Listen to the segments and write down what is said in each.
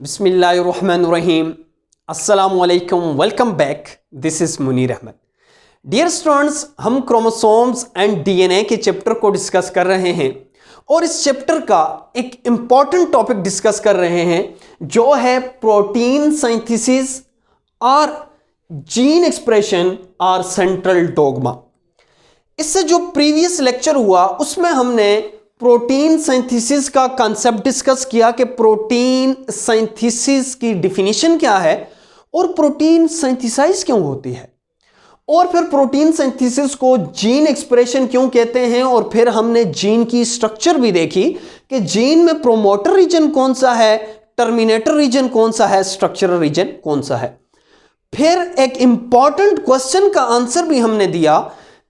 बिस्मिल्लाहिर्रहमानिर्रहीम। अस्सलामुअलैकुम, welcome back. This is Munir Ahmad. Dear students, हम क्रोमोसोम्स एंड डीएनए के चैप्टर को डिस्कस कर रहे हैं और इस चैप्टर का एक इम्पॉर्टेंट टॉपिक डिस्कस कर रहे हैं जो है प्रोटीन सिंथेसिस और जीन एक्सप्रेशन और सेंट्रल डोग्मा। इससे जो प्रीवियस लेक्चर हुआ उसमें हमने प्रोटीन सिंथेसिस का कंसेप्ट डिस्कस किया कि प्रोटीन सिंथेसिस की डिफिनीशन क्या है और प्रोटीन सिंथेसाइज क्यों होती है, और फिर प्रोटीन सिंथेसिस को जीन एक्सप्रेशन क्यों कहते हैं, और फिर हमने जीन की स्ट्रक्चर भी देखी कि जीन में प्रोमोटर रीजन कौन सा है, टर्मिनेटर रीजन कौन सा है, स्ट्रक्चरल रीजन कौन सा है। फिर एक इंपॉर्टेंट क्वेश्चन का आंसर भी हमने दिया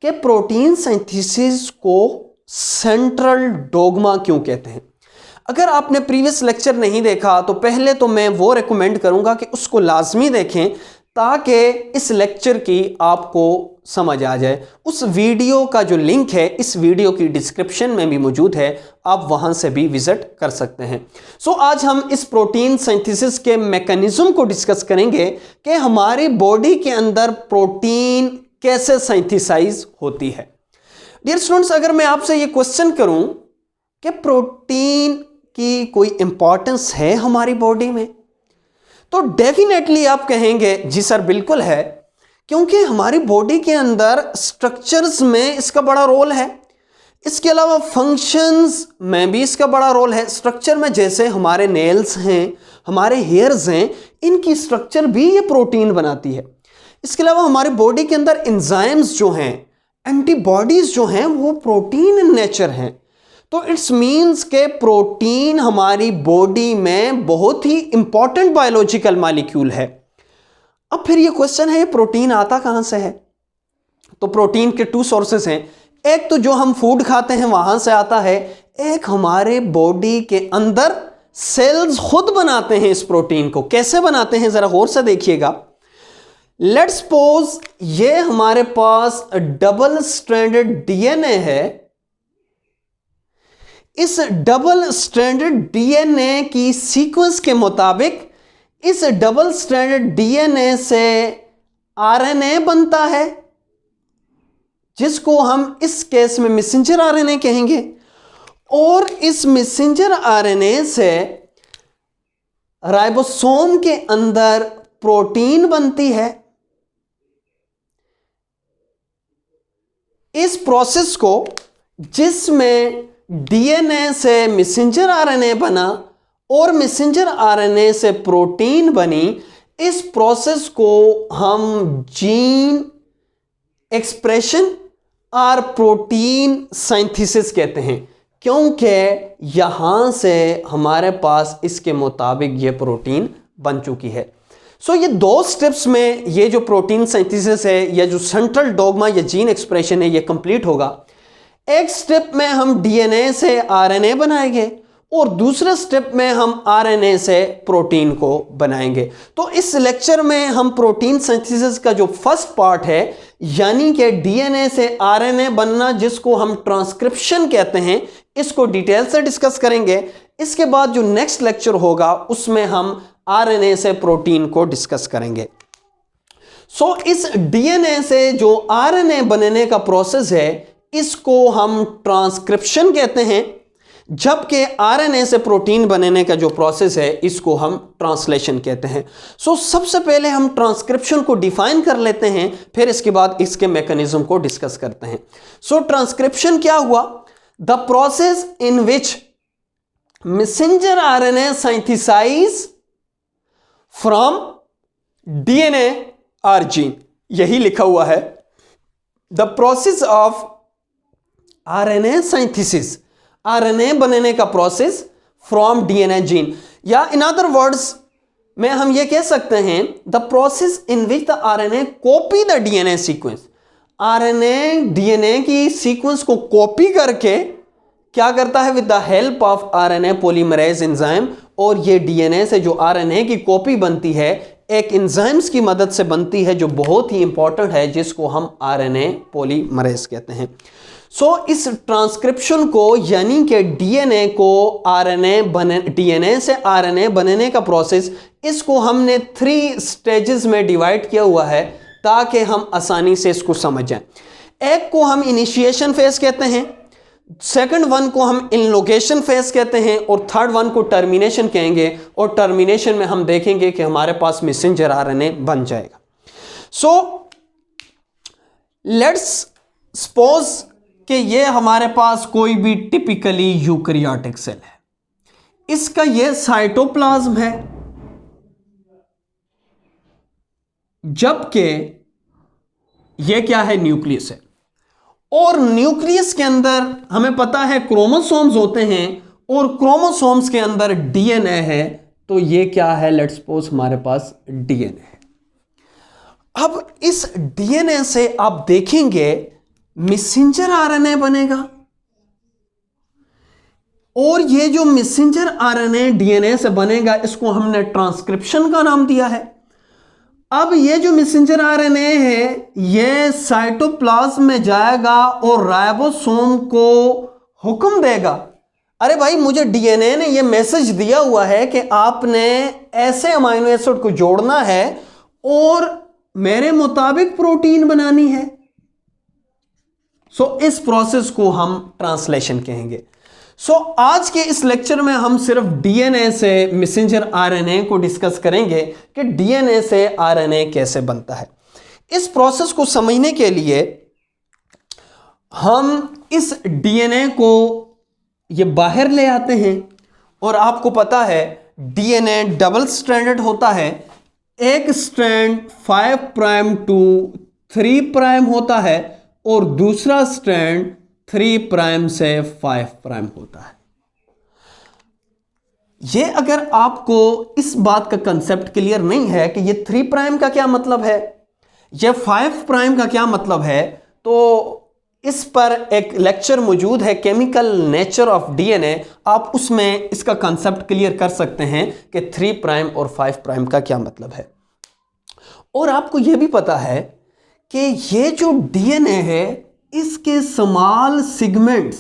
कि प्रोटीन सिंथेसिस को सेंट्रल डोग्मा क्यों कहते हैं। अगर आपने प्रीवियस लेक्चर नहीं देखा तो पहले तो मैं वो रेकमेंड करूंगा कि उसको लाजमी देखें ताकि इस लेक्चर की आपको समझ आ जाए। उस वीडियो का जो लिंक है इस वीडियो की डिस्क्रिप्शन में भी मौजूद है, आप वहां से भी विजिट कर सकते हैं। सो आज हम इस प्रोटीन सिंथेसिस के मैकेनिज्म को डिस्कस करेंगे कि हमारी बॉडी के अंदर प्रोटीन कैसे सिंथेसाइज होती है। डियर स्टूडेंट्स, अगर मैं आपसे ये क्वेश्चन करूं कि प्रोटीन की कोई इंपॉर्टेंस है हमारी बॉडी में, तो डेफिनेटली आप कहेंगे जी सर बिल्कुल है, क्योंकि हमारी बॉडी के अंदर स्ट्रक्चर्स में इसका बड़ा रोल है। इसके अलावा फंक्शंस में भी इसका बड़ा रोल है। स्ट्रक्चर में जैसे हमारे नेल्स हैं, हमारे हेयर्स हैं, इनकी स्ट्रक्चर भी ये प्रोटीन बनाती है। इसके अलावा हमारी बॉडी के अंदर एंजाइम्स जो हैं, एंटीबॉडीज जो हैं, वो प्रोटीन इन नेचर हैं। तो इट्स मीन्स के प्रोटीन हमारी बॉडी में बहुत ही इंपॉर्टेंट बायोलॉजिकल मॉलिक्यूल है। अब फिर ये क्वेश्चन है, प्रोटीन आता कहां से है? तो प्रोटीन के टू सोर्सेस हैं। एक तो जो हम फूड खाते हैं वहां से आता है, एक हमारे बॉडी के अंदर सेल्स खुद बनाते हैं इस प्रोटीन को। कैसे बनाते हैं जरा गौर से देखिएगा। लेट्स सपोज ये हमारे पास डबल स्ट्रैंडेड डीएनए है। इस डबल स्ट्रैंडेड डीएनए की सीक्वेंस के मुताबिक इस डबल स्ट्रैंडेड डीएनए से आरएनए बनता है, जिसको हम इस केस में मैसेंजर आरएनए कहेंगे, और इस मैसेंजर आरएनए से राइबोसोम के अंदर प्रोटीन बनती है। इस प्रोसेस को, जिसमें डीएनए से मैसेंजर आरएनए बना और मैसेंजर आरएनए से प्रोटीन बनी, इस प्रोसेस को हम जीन एक्सप्रेशन और प्रोटीन सिंथेसिस कहते हैं, क्योंकि यहां से हमारे पास इसके मुताबिक ये प्रोटीन बन चुकी है। सो ये दो स्टेप्स में ये जो प्रोटीन सिंथेसिस है या जो सेंट्रल डोग्मा या जीन एक्सप्रेशन है ये कंप्लीट होगा। एक स्टेप में हम डीएनए से आरएनए बनाएंगे और दूसरे स्टेप में हम आरएनए से प्रोटीन को बनाएंगे। तो इस लेक्चर में हम प्रोटीन सिंथेसिस का जो फर्स्ट पार्ट है, यानी कि डीएनए से आरएनए बनना, जिसको हम ट्रांसक्रिप्शन कहते हैं, इसको डिटेल से डिस्कस करेंगे। इसके बाद जो नेक्स्ट लेक्चर होगा उसमें हम आरएनए से प्रोटीन को डिस्कस करेंगे। सो इस डीएनए से जो आरएनए बनने का प्रोसेस है इसको हम ट्रांसक्रिप्शन कहते हैं, जबकि आरएनए से प्रोटीन बनने का जो प्रोसेस है इसको हम ट्रांसलेशन कहते हैं। सो सबसे पहले हम ट्रांसक्रिप्शन को डिफाइन कर लेते हैं, फिर इसके बाद इसके मैकेनिज्म को डिस्कस करते हैं। सो ट्रांसक्रिप्शन क्या हुआ? The process in which messenger RNA synthesize from DNA और जीन, यही लिखा हुआ है। The process of RNA synthesis, RNA बनने का प्रोसेस फ्रॉम डीएनए जीन, या इन अदर वर्ड्स में हम ये कह सकते हैं the process in which the RNA copy the DNA sequence. RNA DNA की सीक्वेंस को कॉपी करके क्या करता है? With the help of RNA polymerase enzyme, और ये डीएनए से जो आरएनए की कॉपी बनती है एक एंजाइम्स की मदद से बनती है जो बहुत ही इंपॉर्टेंट है, जिसको हम आरएनए पॉलीमरेज कहते हैं। इस ट्रांसक्रिप्शन को यानी कि डीएनए को डीएनए से आरएनए बनने का प्रोसेस, इसको हमने 3 स्टेजेस में डिवाइड किया हुआ है ताकि हम आसानी से इसको समझ जाएं। एक को हम इनिशिएशन फेज कहते हैं, सेकंड वन को हम इनलोकेशन फेज कहते हैं और थर्ड वन को टर्मिनेशन कहेंगे। और टर्मिनेशन में हम देखेंगे कि हमारे पास मैसेंजर आरएनए बन जाएगा। लेट्स सपोज कि ये हमारे पास कोई भी टिपिकली यूकैरियोटिक सेल है, इसका ये साइटोप्लाज्म है, जबकि ये क्या है, न्यूक्लियस है। और न्यूक्लियस के अंदर हमें पता है क्रोमोसोम्स होते हैं और क्रोमोसोम्स के अंदर डीएनए है। तो ये क्या है, लेट्स सपोज हमारे पास डीएनए है। अब इस डीएनए से आप देखेंगे मैसेंजर आरएनए बनेगा और ये जो मैसेंजर आरएनए डीएनए से बनेगा इसको हमने ट्रांसक्रिप्शन का नाम दिया है। अब ये जो मैसेंजर आरएनए है ये साइटोप्लाज्म में जाएगा और राइबोसोम को हुक्म देगा, अरे भाई मुझे डीएनए ने ये मैसेज दिया हुआ है कि आपने ऐसे अमाइनो एसिड को जोड़ना है और मेरे मुताबिक प्रोटीन बनानी है। इस प्रोसेस को हम ट्रांसलेशन कहेंगे। आज के इस लेक्चर में हम सिर्फ डीएनए से मैसेंजर आरएनए को डिस्कस करेंगे कि डीएनए से आरएनए कैसे बनता है। इस प्रोसेस को समझने के लिए हम इस डीएनए को ये बाहर ले आते हैं और आपको पता है डीएनए डबल स्ट्रैंडेड होता है। एक स्ट्रैंड 5 प्राइम टू 3 प्राइम होता है और दूसरा स्ट्रैंड 3 प्राइम से 5 प्राइम होता है। ये अगर आपको इस बात का कंसेप्ट क्लियर नहीं है कि ये 3 प्राइम का क्या मतलब है, ये 5 प्राइम का क्या मतलब है, तो इस पर एक लेक्चर मौजूद है केमिकल नेचर ऑफ डीएनए, आप उसमें इसका कंसेप्ट क्लियर कर सकते हैं कि 3 प्राइम और 5 प्राइम का क्या मतलब है। और आपको यह भी पता है कि ये जो डीएनए है इसके स्मॉल सेगमेंट्स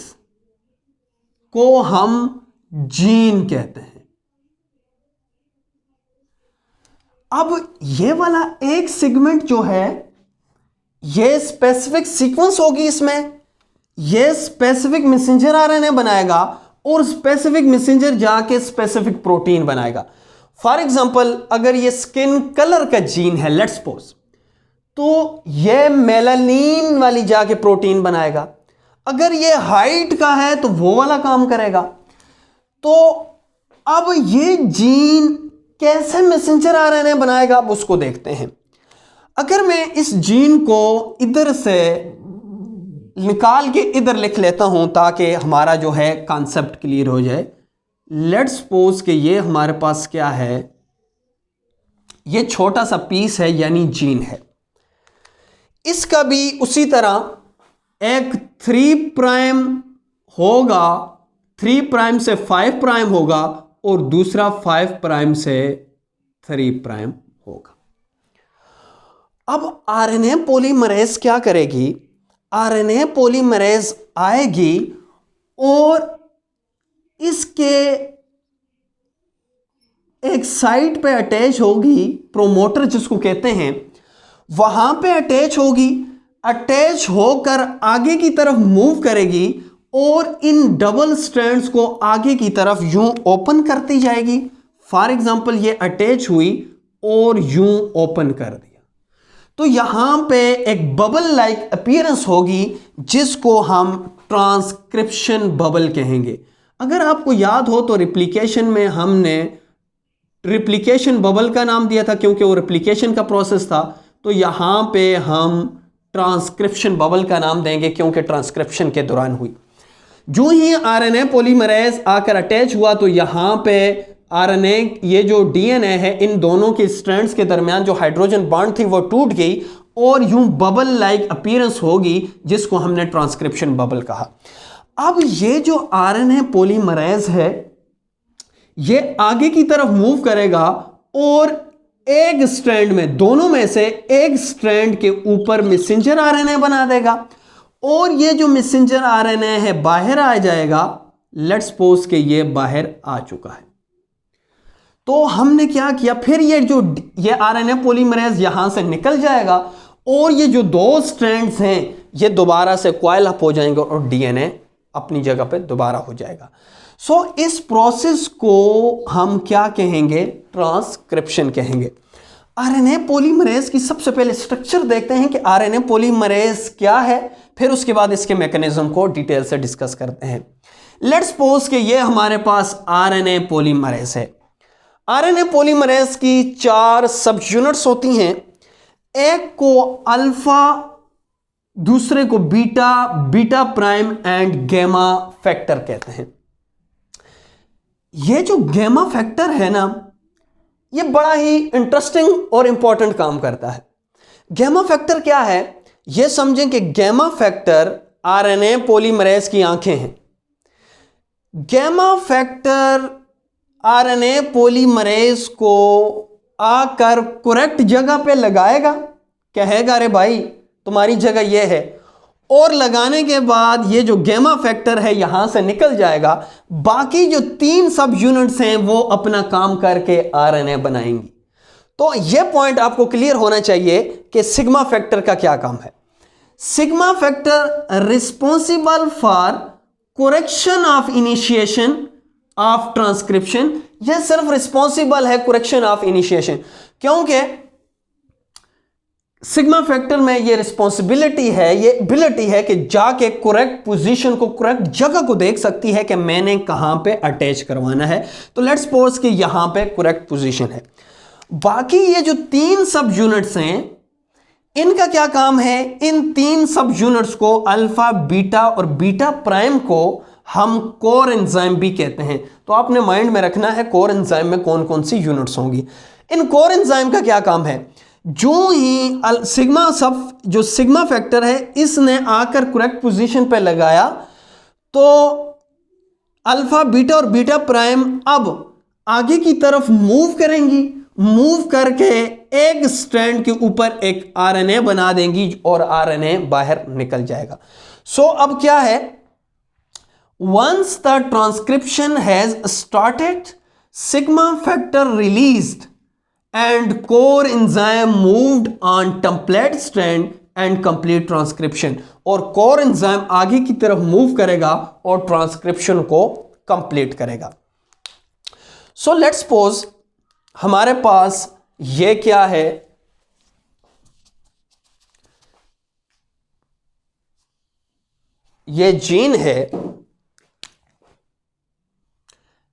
को हम जीन कहते हैं। अब ये वाला एक सेगमेंट जो है ये स्पेसिफिक सीक्वेंस होगी, इसमें ये स्पेसिफिक मैसेंजर आरएनए बनाएगा और स्पेसिफिक मैसेंजर जाके स्पेसिफिक प्रोटीन बनाएगा। फॉर एग्जांपल अगर ये स्किन कलर का जीन है लेट्स सपोज, तो ये मेलानिन वाली जाके प्रोटीन बनाएगा। अगर ये हाइट का है तो वो वाला काम करेगा। तो अब ये जीन कैसे मैसेंजर आरएनए बनाएगा, अब उसको देखते हैं। अगर मैं इस जीन को इधर से निकाल के इधर लिख लेता हूं ताकि हमारा जो है कॉन्सेप्ट क्लियर हो जाए। लेट्स सपोज कि ये हमारे पास क्या है, ये छोटा सा पीस है यानी जीन है। इसका भी उसी तरह एक 3 प्राइम होगा, 3 प्राइम से 5 प्राइम होगा और दूसरा 5 प्राइम से 3 प्राइम होगा। अब आरएनए पॉलीमरेज क्या करेगी, आरएनए पॉलीमरेज आएगी और इसके एक साइट पे अटैच होगी, प्रोमोटर जिसको कहते हैं, वहां पे अटैच होगी, अटैच होकर आगे की तरफ मूव करेगी और इन डबल स्ट्रैंड्स को आगे की तरफ यूं ओपन करती जाएगी। फॉर एग्जांपल ये अटैच हुई और यूं ओपन कर दिया, तो यहां पे एक बबल लाइक अपीयरेंस होगी जिसको हम ट्रांसक्रिप्शन बबल कहेंगे। अगर आपको याद हो तो रिप्लिकेशन में हमने रिप्लिकेशन बबल का नाम दिया था क्योंकि वो रिप्लिकेशन का प्रोसेस था। तो यहां पे हम ट्रांसक्रिप्शन बबल का नाम देंगे क्योंकि ट्रांसक्रिप्शन के दौरान हुई। जो ही आरएनए पॉलीमरेज आकर अटैच हुआ तो यहां पे आरएनए, ये जो डीएनए है, इन दोनों के स्ट्रैंड्स के दरमियान जो हाइड्रोजन बॉन्ड थी वो टूट गई और यूं बबल लाइक अपीयरेंस होगी जिसको हमने ट्रांसक्रिप्शन बबल कहा। अब ये जो आरएनए पॉलीमरेज है ये आगे की तरफ मूव करेगा और एक स्ट्रैंड में, दोनों में से एक स्ट्रैंड के ऊपर मैसेंजर आरएनए बना देगा और ये जो मैसेंजर आरएनए है बाहर आ जाएगा। लेट्स सपोज कि ये बाहर आ चुका है, तो हमने क्या किया, फिर ये आरएनए पॉलीमरेज यहां से निकल जाएगा और ये जो दो स्ट्रैंड्स हैं ये दोबारा से कॉइल अप हो जाएंगे और डीएनए अपनी जगह पे दोबारा हो जाएगा। सो इस प्रोसेस को हम क्या कहेंगे, ट्रांसक्रिप्शन कहेंगे। आरएनए पॉलीमरेज की सबसे पहले स्ट्रक्चर देखते हैं कि आरएनए पॉलीमरेज क्या है, फिर उसके बाद इसके मैकेनिज्म को डिटेल से डिस्कस करते हैं। लेट्स सपोज कि ये हमारे पास आरएनए पॉलीमरेज है। आरएनए पॉलीमरेज की 4 सब यूनिट्स होती हैं, एक को अल्फा, दूसरे को beta, beta prime and gamma factor कहते हैं। ये जो गैमा फैक्टर है ना, ये बड़ा ही इंटरेस्टिंग और इंपॉर्टेंट काम करता है। गैमा फैक्टर क्या है, ये समझें कि गैमा फैक्टर आरएनए पॉलीमरेज की आंखें हैं। गैमा फैक्टर आरएनए पॉलीमरेज को आकर करेक्ट जगह पे लगाएगा, कहेगा अरे भाई तुम्हारी जगह ये है, और लगाने के बाद ये जो गैमा फैक्टर है यहां से निकल जाएगा। बाकी जो 3 सब यूनिट्स हैं वो अपना काम करके आरएनए बनाएंगी। तो ये पॉइंट आपको क्लियर होना चाहिए कि सिग्मा फैक्टर का क्या काम है। Sigma factor responsible for correction of initiation of transcription. यह सिर्फ रिस्पॉन्सिबल है करेक्शन ऑफ इनिशिएशन, क्योंकि सिग्मा फैक्टर में ये रिस्पॉन्सिबिलिटी है, ये एबिलिटी है कि जाके करेक्ट पोजीशन को, करेक्ट जगह को देख सकती है कि मैंने कहां पे अटैच करवाना है। तो लेट्स सपोज कि यहां पे करेक्ट पोजीशन है। बाकी ये जो 3 सब यूनिट्स हैं इनका क्या काम है, इन 3 सब यूनिट्स को अल्फा, बीटा और बीटा प्राइम को हम कोर एंजाइम भी कहते हैं। तो आपने माइंड में रखना है कोर एंजाइम में कौन कौन सी यूनिट्स होंगी। इन कोर एंजाइम का क्या काम है, जो ही जो सिग्मा फैक्टर है इसने आकर करेक्ट पोजीशन पे लगाया तो अल्फा, बीटा और बीटा प्राइम अब आगे की तरफ मूव करेंगी, मूव करके एक स्ट्रैंड के ऊपर एक आरएनए बना देंगी और आरएनए बाहर निकल जाएगा। सो अब क्या है, once the transcription has started, sigma factor released and core enzyme moved on template strand and complete transcription। और core enzyme आगे की तरफ मूव करेगा और ट्रांसक्रिप्शन को कंप्लीट करेगा। सो लेट्स सपोज हमारे पास ये क्या है, ये जीन है,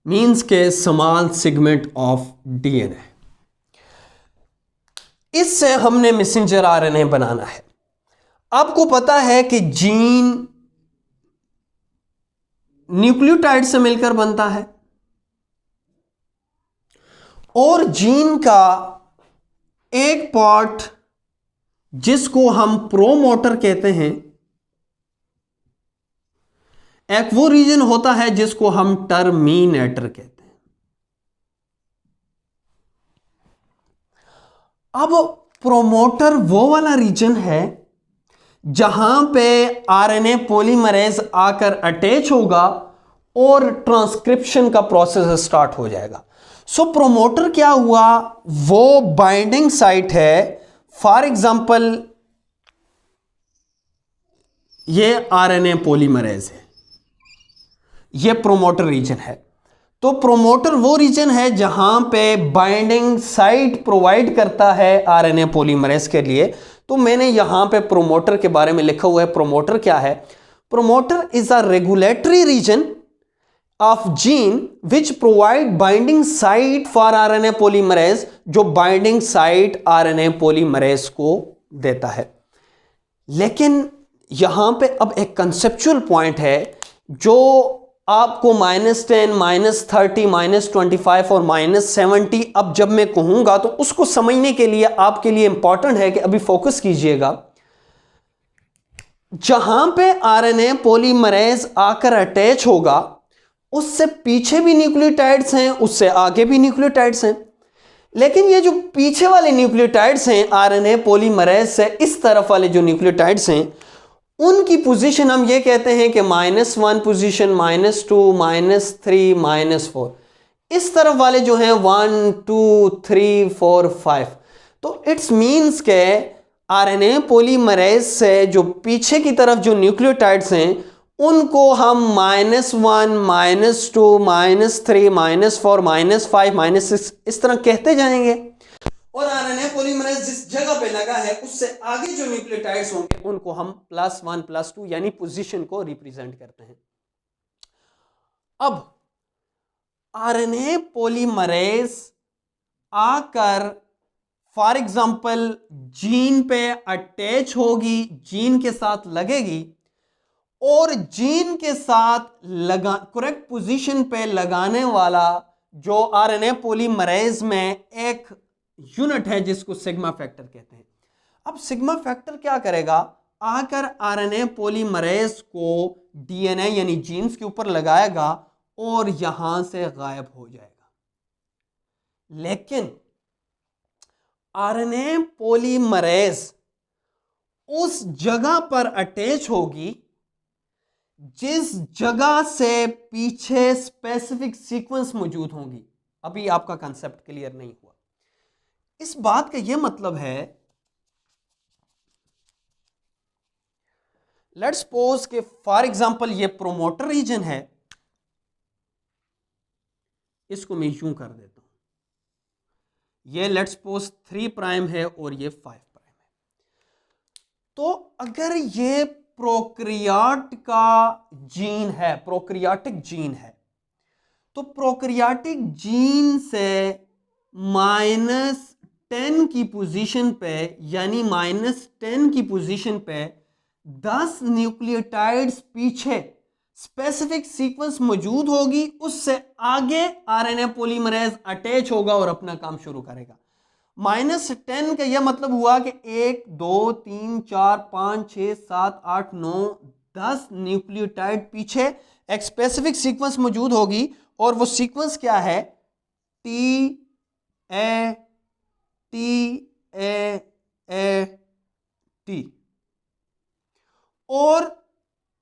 मीन्स के स्मॉल सेगमेंट ऑफ डीएनए। इससे हमने मैसेंजर आरएनए बनाना है। आपको पता है कि जीन न्यूक्लियोटाइड से मिलकर बनता है और जीन का एक पार्ट जिसको हम प्रोमोटर कहते हैं, एक वो रीजन होता है जिसको हम टर्मिनेटर कहते हैं। अब प्रोमोटर वो वाला रीजन है जहां पे आरएनए पॉलीमरेज आकर अटैच होगा और ट्रांसक्रिप्शन का प्रोसेस स्टार्ट हो जाएगा। सो प्रोमोटर क्या हुआ, वो बाइंडिंग साइट है। फॉर एग्जांपल ये आरएनए पॉलीमरेज है, ये प्रोमोटर रीजन है। तो प्रोमोटर वो रीजन है जहां पे बाइंडिंग साइट प्रोवाइड करता है आरएनए पॉलीमरेज के लिए। तो मैंने यहां पे प्रोमोटर के बारे में लिखा हुआ है। प्रोमोटर क्या है, promoter is a regulatory region of gene which provide binding site for RNA polymerase, जो बाइंडिंग साइट आरएनए पॉलीमरेज को देता है। लेकिन यहां पे अब एक कंसेप्चुअल पॉइंट है जो आपको -10, -30, -25 और -70 अब जब मैं कहूंगा तो उसको समझने के लिए आपके लिए इंपॉर्टेंट है कि अभी फोकस कीजिएगा। जहां पे आरएनए पॉलीमरेज आकर अटैच होगा उससे पीछे भी न्यूक्लियोटाइड्स हैं, उससे आगे भी न्यूक्लियोटाइड्स हैं। लेकिन ये जो पीछे वाले न्यूक्लियोटाइड्स हैं आरएनए पॉलीमरेज से इस तरफ वाले जो न्यूक्लियोटाइड्स हैं, उनकी पोजीशन हम ये कहते हैं कि -1 पोजीशन, -2, -3, -4। इस तरफ वाले जो हैं 1, 2, 3, 4, 5। तो इट्स मीन्स के आरएनए पॉलीमरेज से जो पीछे की तरफ जो न्यूक्लियोटाइड्स हैं उनको हम -1, -2, -3, -4, -5, -6 इस तरह कहते जाएंगे। और आरएनए पॉलीमरेज जिस जगह पे लगा है उससे आगे जो न्यूक्लियोटाइड्स होंगे उनको हम +1, +2 यानी पोजीशन को रिप्रेजेंट करते हैं। अब आरएनए पॉलीमरेज आकर फॉर एग्जांपल जीन पे अटैच होगी, जीन के साथ लगेगी और जीन के साथ करेक्ट पोजीशन पे लगाने वाला जो आरएनए पॉलीमरेज में एक यूनिट है जिसको सिग्मा फैक्टर कहते हैं। अब सिग्मा फैक्टर क्या करेगा, आकर आरएनए पॉलीमरेज को डीएनए यानी जीन्स के ऊपर लगाएगा और यहां से गायब हो जाएगा। लेकिन आरएनए पॉलीमरेज उस जगह पर अटैच होगी जिस जगह से पीछे स्पेसिफिक सीक्वेंस मौजूद होंगी। अभी आपका कंसेप्ट क्लियर नहीं हुआ। इस बात का यह मतलब है, लेट्स सपोज कि फॉर एग्जांपल ये प्रोमोटर रीजन है, इसको मैं यूं कर देता हूं, ये लेट्स सपोज 3 प्राइम है और ये 5 प्राइम है। तो अगर ये प्रोकैरियोट का जीन है, प्रोकैरियोटिक जीन है, तो प्रोकैरियोटिक जीन से -10 की पोजीशन पे यानी -10 की पोजीशन पे 10 न्यूक्लियोटाइड्स पीछे स्पेसिफिक सीक्वेंस मौजूद होगी, उससे आगे आरएनए पॉलीमरेज अटैच होगा और अपना काम शुरू करेगा। -10 का यह मतलब हुआ कि 1, 2, 3, 4, 5, 6, 7, 8, 9, 10 न्यूक्लियोटाइड पीछे एक स्पेसिफिक सीक्वेंस मौजूद होगी और वो सीक्वेंस क्या है, T A T A A T. और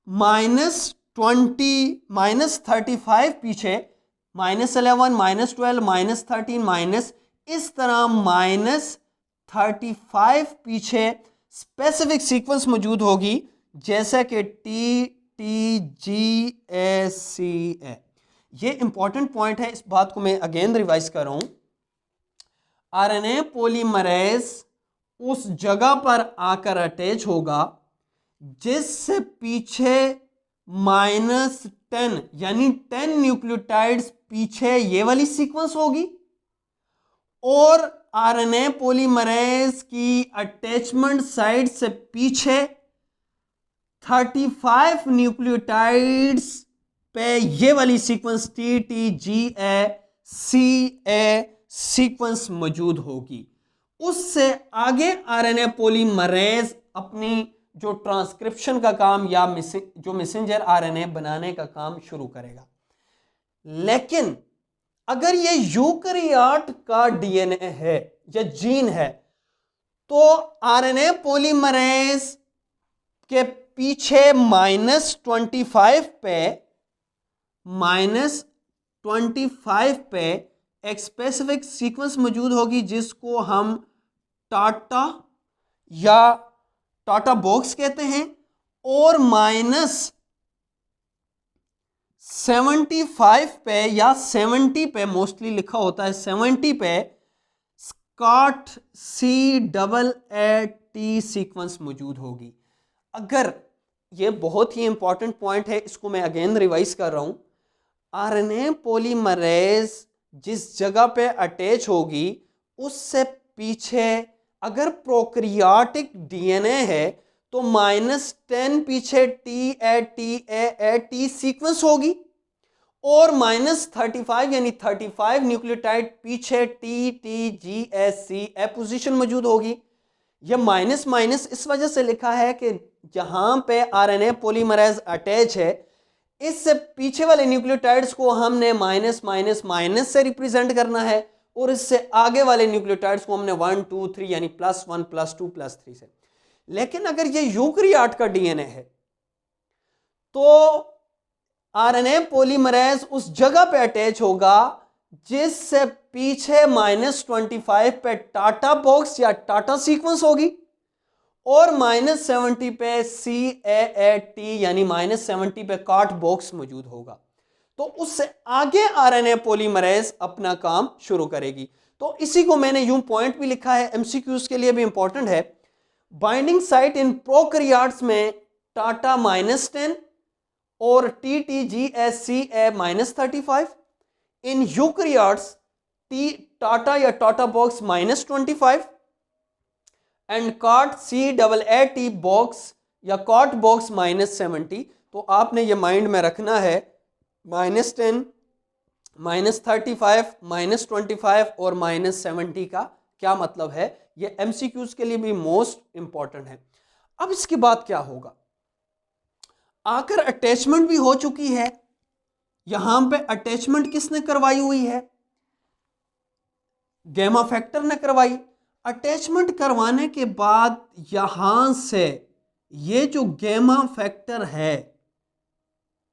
-20, -35 पीछे, -11, -12, -13 इस तरह -35 पीछे स्पेसिफिक सीक्वेंस मौजूद होगी, जैसे कि टी टी जी ए सी ए। ये इंपॉर्टेंट पॉइंट है, इस बात को मैं अगेन रिवाइज कर रहा हूं। आरएनए पॉलीमरेज उस जगह पर आकर अटैच होगा जिससे पीछे -10 यानी 10 न्यूक्लियोटाइड्स पीछे ये वाली सीक्वेंस होगी और आरएनए पॉलीमरेज की अटैचमेंट साइड से पीछे 35 न्यूक्लियोटाइड्स पे ये वाली सीक्वेंस टी टी जी ए सी ए सीक्वेंस मौजूद होगी। उससे आगे आरएनए पॉलीमरेज अपनी जो ट्रांसक्रिप्शन का काम या जो मैसेंजर आरएनए बनाने का काम शुरू करेगा। लेकिन अगर ये यूकैरियोट का डीएनए है या जीन है, तो आरएनए पॉलीमरेज के पीछे -25 पे एक स्पेसिफिक सीक्वेंस मौजूद होगी जिसको हम टाटा या टाटा बॉक्स कहते हैं, और -75 पे या 70 पे मोस्टली लिखा होता है 70 पे स्कॉट C-AA-T सीक्वेंस मौजूद होगी। अगर ये बहुत ही इंपॉर्टेंट पॉइंट है, इसको मैं अगेन रिवाइज कर रहा हूं। आरएनए पॉलीमरेज जिस जगह पे अटैच होगी उससे पीछे अगर प्रोकैरियोटिक डीएनए है तो -10 पीछे टी सीक्वेंस होगी और -35 यानी 35 न्यूक्लियोटाइड पीछे TTGSC पोजीशन मौजूद होगी। यह माइनस माइनस इस वजह से लिखा है कि जहां पे आरएनए पॉलीमरेज अटैच है, इससे पीछे वाले न्यूक्लियोटाइड्स को हमने माइनस माइनस माइनस से रिप्रेजेंट करना है और इससे आगे वाले न्यूक्लियोटाइड्स को हमने 1 2 3 यानी +1 +2 +3 से। लेकिन अगर ये यूकैरियोट का डीएनए है तो आरएनए पॉलीमरेज उस जगह पे अटैच होगा जिससे पीछे -25 पे टाटा बॉक्स या टाटा सीक्वेंस होगी और -70 पे CAAT यानी -70 पे काट बॉक्स मौजूद होगा। तो उससे आगे आरएनए पॉलीमरेज अपना काम शुरू करेगी। तो इसी को मैंने यूं पॉइंट भी लिखा है, एमसीक्यूज के लिए भी इंपॉर्टेंट है। बाइंडिंग साइट इन प्रोकैरियोट्स में टाटा -10 और TTGSCA -35, इन यूकैरियोट्स टाटा या TATA box -25 and CAAT CAAT box या कॉट बॉक्स -70। तो आपने ये माइंड में रखना है, -10, -35, -25 और -70 का क्या मतलब है। ये MCQs के लिए भी मोस्ट इंपॉर्टेंट है। अब इसके बाद क्या होगा, आकर अटैचमेंट भी हो चुकी है। यहां पे अटैचमेंट किसने करवाई हुई है, गैमा फैक्टर ने करवाई। अटैचमेंट करवाने के बाद यहां से ये जो गैमा फैक्टर है,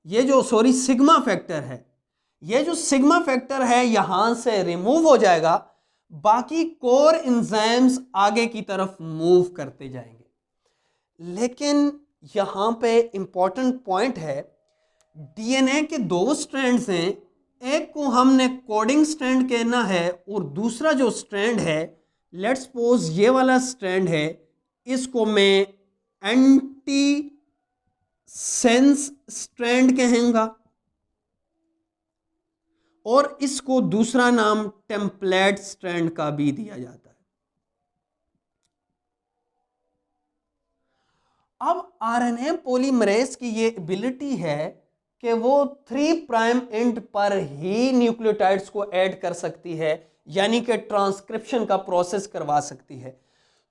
ये जो सिग्मा फैक्टर है, ये जो सिग्मा फैक्टर है यहां से रिमूव हो जाएगा। बाकी कोर एंजाइम्स आगे की तरफ मूव करते जाएंगे। लेकिन यहां पे इंपॉर्टेंट पॉइंट है, डीएनए के दो स्ट्रैंड्स हैं, एक को हमने कोडिंग स्ट्रैंड कहना है और दूसरा जो स्ट्रैंड है, लेट्स सपोज ये वाला स्ट्रैंड है, इसको मैं एंटी सेंस स्ट्रैंड कहूंगा और इसको दूसरा नाम टेम्पलेट स्ट्रैंड का भी दिया जाता है। अब आरएनए पॉलीमरेज की ये एबिलिटी है कि वो 3 प्राइम एंड पर ही न्यूक्लियोटाइड्स को ऐड कर सकती है, यानी कि ट्रांसक्रिप्शन का प्रोसेस करवा सकती है।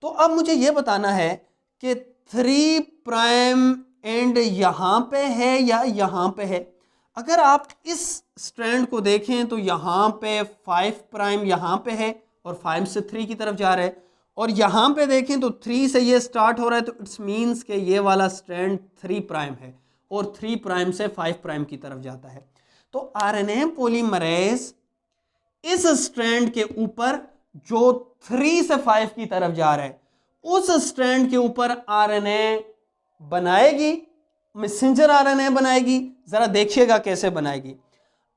तो अब मुझे ये बताना है कि 3 प्राइम एंड यहां पे है या यहां पे है। अगर आप इस स्ट्रैंड को देखें तो यहां पे 5 प्राइम यहां पे है और 5 से 3 की तरफ जा रहा है, और यहां पे देखें तो 3 से ये स्टार्ट हो रहा है, तो इट्स मींस कि ये वाला स्ट्रैंड 3 प्राइम है और 3 प्राइम से 5 प्राइम की तरफ जाता है। तो आरएनए पॉलीमरेज इस स्ट्रैंड के ऊपर जो 3 से 5 की तरफ जा रहा है, उस स्ट्रैंड के ऊपर आरएनए बनाएगी, मैसेंजर आरएनए बनाएगी। जरा देखिएगा कैसे बनाएगी।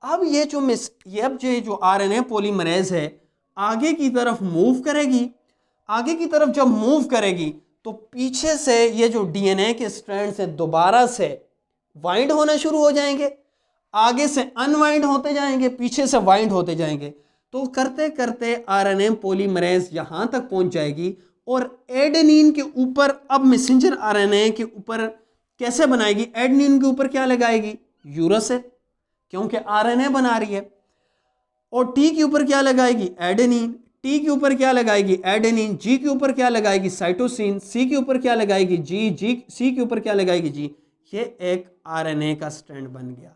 अब ये जो आरएनए पॉलीमरेज है आगे की तरफ मूव करेगी। आगे की तरफ जब मूव करेगी तो पीछे से ये जो डीएनए के स्ट्रैंड से दोबारा से वाइंड होना शुरू हो जाएंगे, आगे से अनवाइंड होते जाएंगे, पीछे से वाइंड होते जाएंगे। तो करते करते आरएनए पॉलीमरेज यहां तक पहुंच जाएगी और एडेनिन के ऊपर, अब मैसेंजर आरएनए के ऊपर कैसे बनाएगी, एडेनिन के ऊपर क्या लगाएगी, यूरासिल, क्योंकि आरएनए बना रही है। और टी के ऊपर क्या लगाएगी, एडेनिन। टी के ऊपर क्या लगाएगी, एडेनिन। जी के ऊपर क्या लगाएगी, साइटोसिन। सी के ऊपर क्या लगाएगी, जी सी के ऊपर क्या लगाएगी, जी। ये एक आरएनए का स्ट्रैंड बन गया।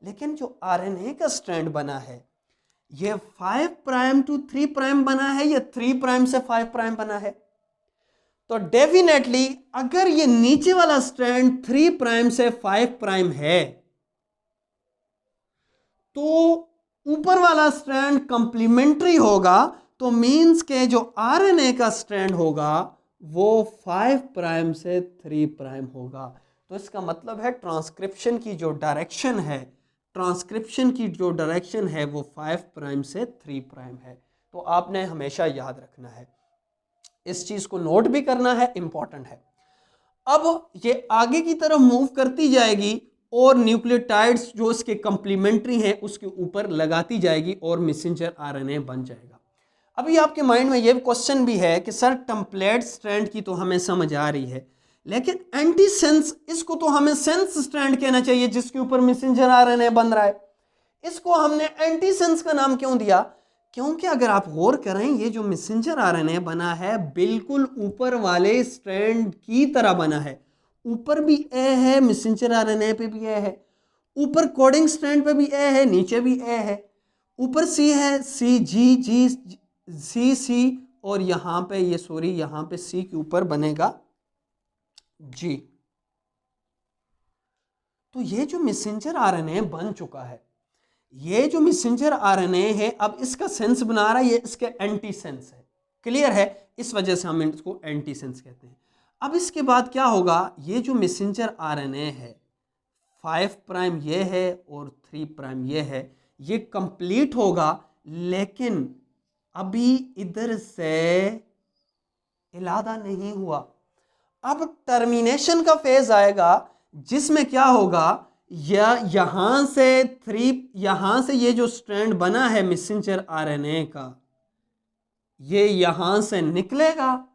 लेकिन जो आरएनए का स्ट्रैंड बना है ये 5 प्राइम टू 3 प्राइम बना है या 3 प्राइम से 5 प्राइम बना है। तो डेफिनेटली अगर ये नीचे वाला स्ट्रैंड 3 प्राइम से 5 प्राइम है तो ऊपर वाला स्ट्रैंड कंप्लीमेंट्री होगा। तो मींस के जो आरएनए का स्ट्रैंड होगा वो 5 प्राइम से 3 प्राइम होगा। तो इसका मतलब है ट्रांसक्रिप्शन की जो डायरेक्शन है वो 5 प्राइम से 3 प्राइम है। तो आपने हमेशा याद रखना है, इस चीज को नोट भी करना है, इंपॉर्टेंट है। अब ये आगे की तरफ मूव करती जाएगी और न्यूक्लियोटाइड्स जो इसके कंप्लीमेंट्री हैं उसके ऊपर लगाती जाएगी और मैसेंजर आरएनए बन जाएगा। अभी आपके माइंड में ये क्वेश्चन भी है कि सर टेम्पलेट स्ट्रैंड की तो हमें समझ आ रही है, लेकिन एंटी सेंस, इसको तो हमें सेंस स्ट्रैंड कहना चाहिए जिसके ऊपर मैसेंजर आरएनए बन रहा है। इसको हमने एंटी सेंस का नाम क्यों दिया? क्योंकि अगर आप गौर करें ये जो मैसेंजर आरएनए बना है बिल्कुल ऊपर वाले स्ट्रैंड की तरह बना है। ऊपर भी ए है, मैसेंजर आरएनए पे भी ए है, ऊपर कोडिंग स्ट्रैंड पे भी ए है, नीचे भी ए है, ऊपर सी है, सी जी जी सी सी, और यहाँ पे ये यहाँ पे सी के ऊपर बनेगा जी। तो ये जो मैसेंजर आरएनए बन चुका है, ये जो मैसेंजर आरएनए है अब इसका सेंस बना रहा है, ये इसके एंटी सेंस है। क्लियर है? इस वजह से हम इसको एंटी सेंस कहते हैं। अब इसके बाद क्या होगा, ये जो मैसेंजर आरएनए है 5 प्राइम ये है और 3 प्राइम ये है, ये कंप्लीट होगा, लेकिन अभी इधर से इलादा नहीं हुआ। अब टर्मिनेशन का फेज आएगा जिसमें क्या होगा, यहां से 3, यहां से ये जो स्ट्रैंड बना है मैसेंजर आरएनए का, ये यहां से निकलेगा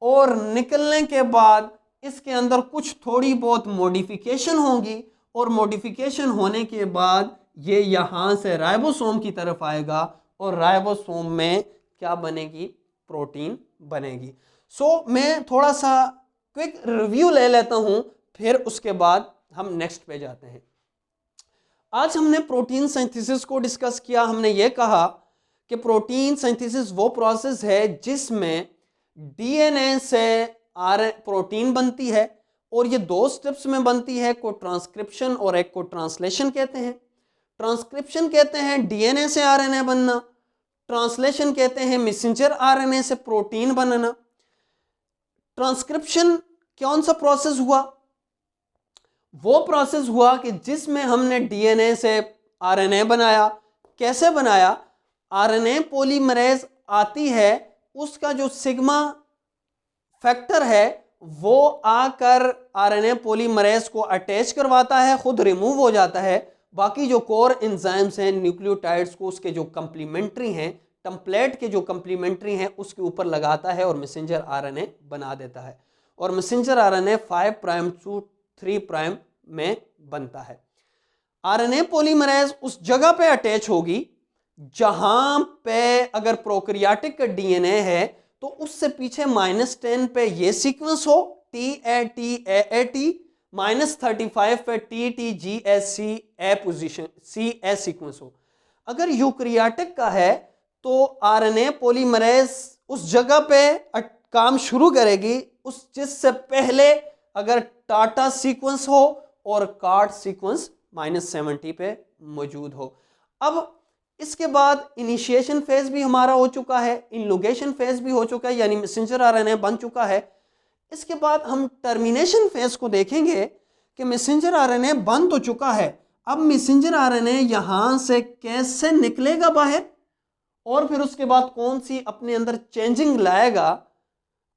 और निकलने के बाद इसके अंदर कुछ थोड़ी बहुत मॉडिफिकेशन होगी और मॉडिफिकेशन होने के बाद ये यहां से राइबोसोम की तरफ आएगा और राइबोसोम में क्या बनेगी, प्रोटीन बनेगी। मैं थोड़ा सा क्विक रिव्यू ले लेता हूं, फिर उसके बाद हम नेक्स्ट पे जाते हैं। आज हमने प्रोटीन सिंथेसिस को डिस्कस किया। हमने ये कहा कि प्रोटीन सिंथेसिस वो प्रोसेस है जिसमें डीएनए से प्रोटीन बनती है और ये 2 स्टेप्स में बनती है, को ट्रांसक्रिप्शन और एक को ट्रांसलेशन कहते हैं। ट्रांसक्रिप्शन कहते हैं डीएनए से आरएनए बनना, ट्रांसलेशन कहते हैं मैसेंजर आरएनए से प्रोटीन बनना। ट्रांसक्रिप्शन कौन सा प्रोसेस हुआ, वो प्रोसेस हुआ कि जिसमें हमने डीएनए से आरएनए बनाया। कैसे बनाया, आरएनए पॉलीमरेज आती है, उसका जो सिग्मा फैक्टर है वो आकर आरएनए पॉलीमरेज को अटैच करवाता है, खुद रिमूव हो जाता है। बाकी जो कोर एंजाइम्स हैं न्यूक्लियोटाइड्स को उसके जो कंप्लीमेंट्री हैं, टेम्पलेट के जो कंप्लीमेंट्री हैं उसके ऊपर लगाता है और मैसेंजर आरएनए बना देता है। और messenger RNA 5 prime to 3 prime में बनता है। आरएनए पॉलीमरेज उस जगह पे अटैच होगी जहां पे अगर प्रोकैरियोटिक का डीएनए है तो उससे पीछे -10 पे ये सीक्वेंस हो TAT -35 पे TTGSC पोजीशन C सीक्वेंस हो। अगर यूकैरियोटिक का है तो आरएनए पॉलीमरेज उस जगह पे काम शुरू करेगी उस जिससे पहले अगर टाटा सीक्वेंस हो और कार्ड सीक्वेंस -70 पे मौजूद हो। अब इसके बाद इनिशिएशन फेज भी हमारा हो चुका है, इनलोगेशन फेज भी हो चुका है, यानी मैसेंजर आरएनए बन चुका है। इसके बाद हम टर्मिनेशन फेज को देखेंगे कि मैसेंजर आरएनए बन तो चुका है, अब मैसेंजर आरएनए यहां से कैसे निकलेगा बाहर और फिर उसके बाद कौन सी अपने अंदर चेंजिंग लाएगा,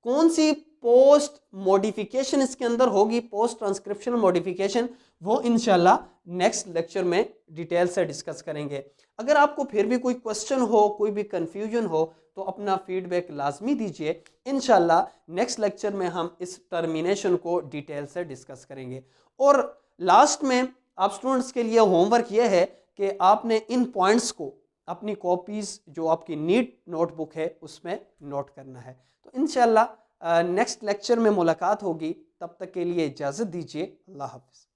कौन सी पोस्ट मॉडिफिकेशन इसके अंदर होगी, पोस्ट ट्रांसक्रिप्शन मॉडिफिकेशन, वो इंशाल्लाह नेक्स्ट लेक्चर में डिटेल से डिस्कस करेंगे। अगर आपको फिर भी कोई क्वेश्चन हो, कोई भी कंफ्यूजन हो तो अपना फीडबैक लाजमी दीजिए। इंशाल्लाह नेक्स्ट लेक्चर में हम इस टर्मिनेशन को डिटेल से डिस्कस करेंगे। और लास्ट में आप स्टूडेंट्स के लिए होमवर्क ये है कि आपने इन पॉइंट्स को अपनी कॉपीज़ जो आपकी नीट नोटबुक है उसमें नोट करना है। तो इंशाल्लाह नेक्स्ट लेक्चर में मुलाकात होगी, तब तक के लिए इजाज़त दीजिए। अल्लाह हाफ़िज़।